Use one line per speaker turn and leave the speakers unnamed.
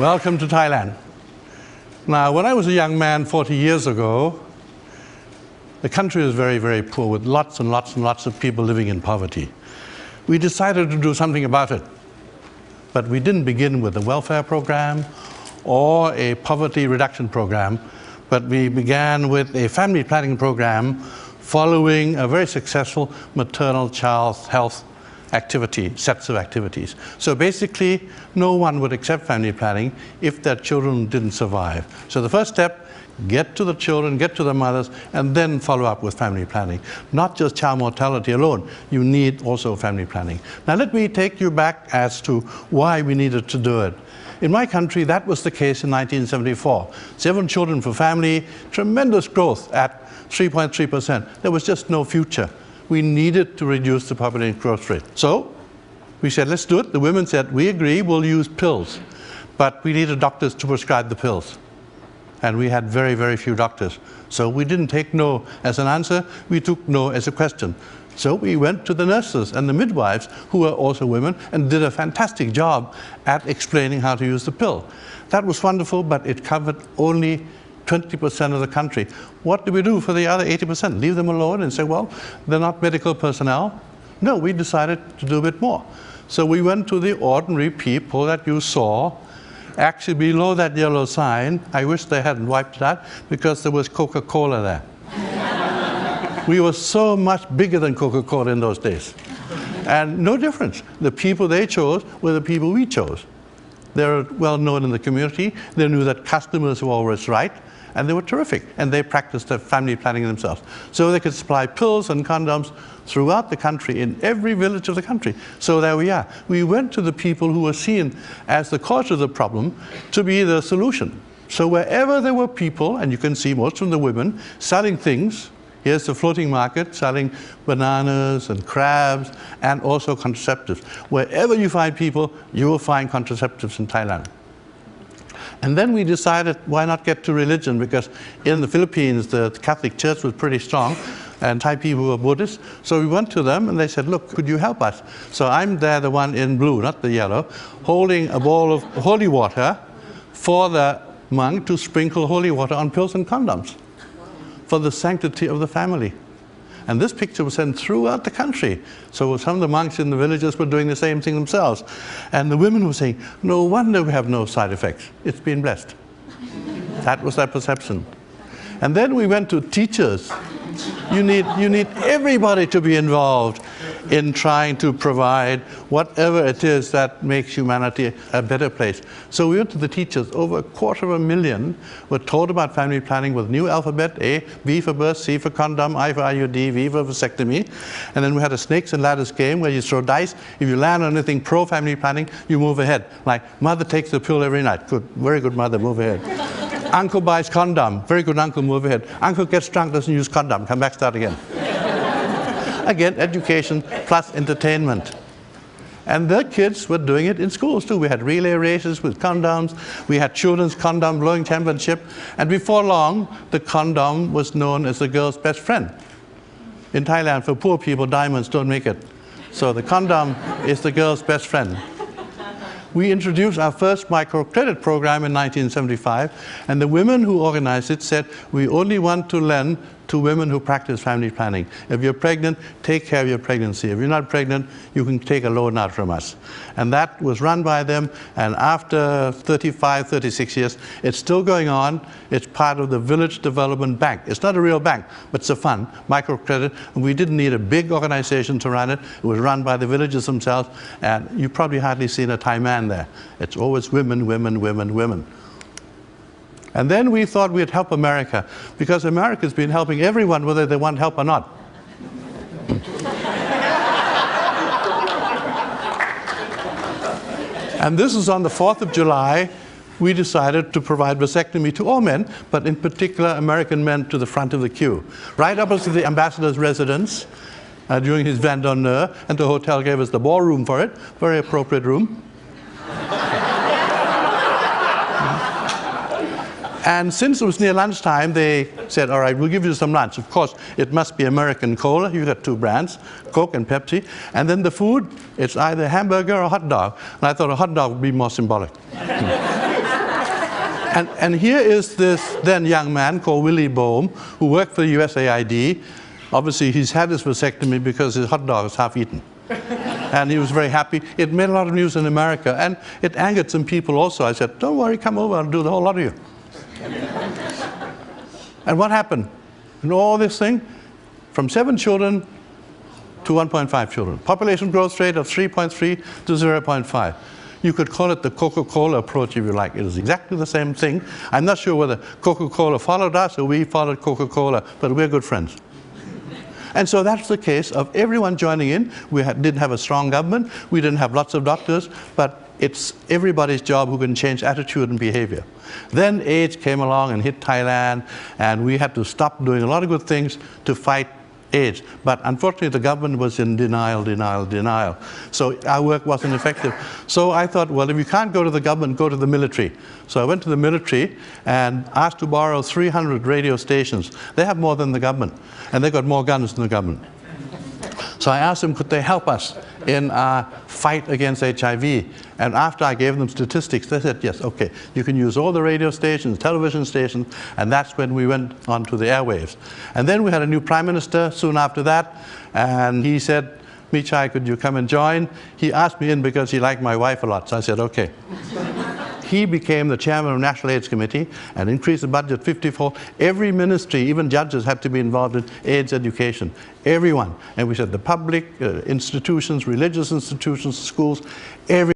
Welcome to Thailand. Now, when I was a young man 40 years ago, the country was very, very poor, with lots and lots and lots of people living in poverty. We decided to do something about it. But we didn't begin with a welfare program or a poverty reduction program, but we began with a family planning program following a very successful maternal child health sets of activities. So basically, no one would accept family planning if their children didn't survive. So the first step, get to the children, get to the mothers, and then follow up with family planning. Not just child mortality alone, you need also family planning. Now let me take you back as to why we needed to do it. In my country, that was the case in 1974. 7 children per family, tremendous growth at 3.3%. There was just no future. We needed to reduce the population growth rate. So we said, let's do it. The women said, we agree, we'll use pills, but we needed doctors to prescribe the pills. And we had very, very few doctors. So we didn't take no as an answer, we took no as a question. So we went to the nurses and the midwives, who were also women, and did a fantastic job at explaining how to use the pill. That was wonderful, but it covered only 20% of the country. What do we do for the other 80%? Leave them alone and say, well, they're not medical personnel? No, we decided to do a bit more. So we went to the ordinary people that you saw. Actually, below that yellow sign, I wish they hadn't wiped that, because there was Coca-Cola there. We were so much bigger than Coca-Cola in those days. And no difference. The people they chose were the people we chose. They're well known in the community. They knew that customers were always right, and they were terrific. And they practiced their family planning themselves. So they could supply pills and condoms throughout the country, in every village of the country. So there we are. We went to the people who were seen as the cause of the problem to be the solution. So wherever there were people, and you can see most of the women, selling things, here's the floating market, selling bananas and crabs and also contraceptives. Wherever you find people, you will find contraceptives in Thailand. And then we decided, why not get to religion? Because in the Philippines, the Catholic Church was pretty strong, and Thai people were Buddhists. So we went to them and they said, look, could you help us? So I'm there, the one in blue, not the yellow, holding a bowl of holy water for the monk to sprinkle holy water on pills and condoms for the sanctity of the family. And this picture was sent throughout the country. So some of the monks in the villages were doing the same thing themselves. And the women were saying, no wonder we have no side effects. It's been blessed. That was their perception. And then we went to teachers. You need everybody to be involved in trying to provide whatever it is that makes humanity a better place. So we went to the teachers. Over 250,000 were told about family planning with new alphabet: A, B for birth, C for condom, I for IUD, V for vasectomy. And then we had a snakes and ladders game where you throw dice. If you land on anything pro-family planning, you move ahead. Like, mother takes the pill every night. Good, very good mother, move ahead. Uncle buys condom. Very good uncle, move ahead. Uncle gets drunk, doesn't use condom. Come back, start again. Again, education plus entertainment. And the kids were doing it in schools too. We had relay races with condoms. We had children's condom blowing championship. And before long, the condom was known as the girl's best friend. In Thailand, for poor people, diamonds don't make it. So the condom is the girl's best friend. We introduced our first microcredit program in 1975, and the women who organized it said, we only want to lend to women who practice family planning. If you're pregnant, take care of your pregnancy. If you're not pregnant, you can take a loan out from us. And that was run by them, and after 35, 36 years, it's still going on. It's part of the Village Development Bank. It's not a real bank, but it's a fund, microcredit. And we didn't need a big organization to run it. It was run by the villages themselves, and you've probably hardly seen a Thai man there. It's always women, women, women, women. And then we thought we'd help America, because America's been helping everyone, whether they want help or not. And this is on the 4th of July. We decided to provide vasectomy to all men, but in particular American men to the front of the queue. Right opposite the ambassador's residence during his vin d'honneur, and the hotel gave us the ballroom for it, very appropriate room. And since it was near lunchtime, they said, all right, we'll give you some lunch. Of course, it must be American cola. You got 2 brands, Coke and Pepsi. And then the food, it's either hamburger or hot dog. And I thought a hot dog would be more symbolic. And here is this then young man called Willie Bohm, who worked for the USAID. Obviously, he's had his vasectomy because his hot dog is half eaten. And he was very happy. It made a lot of news in America, and it angered some people also. I said, don't worry, come over, I'll do the whole lot of you. And what happened? In all this thing, from 7 children to 1.5 children. Population growth rate of 3.3 to 0.5. You could call it the Coca-Cola approach if you like. It is exactly the same thing. I'm not sure whether Coca-Cola followed us or we followed Coca-Cola, but we're good friends. And so that's the case of everyone joining in. We didn't have a strong government. We didn't have lots of doctors, but it's everybody's job who can change attitude and behavior. Then AIDS came along and hit Thailand, and we had to stop doing a lot of good things to fight AIDS. But unfortunately, the government was in denial. So our work wasn't effective. So I thought, well, if you can't go to the government, go to the military. So I went to the military and asked to borrow 300 radio stations. They have more than the government, and they got more guns than the government. So I asked them, could they help us in our fight against HIV? And after I gave them statistics, they said, yes, okay, you can use all the radio stations, television stations, and that's when we went onto the airwaves. And then we had a new prime minister soon after that, and he said, Michai, could you come and join? He asked me in because he liked my wife a lot, so I said, okay. He became the chairman of the National AIDS Committee and increased the budget 50-fold. Every ministry, even judges, had to be involved in AIDS education. Everyone. And we said the public, institutions, religious institutions, schools, every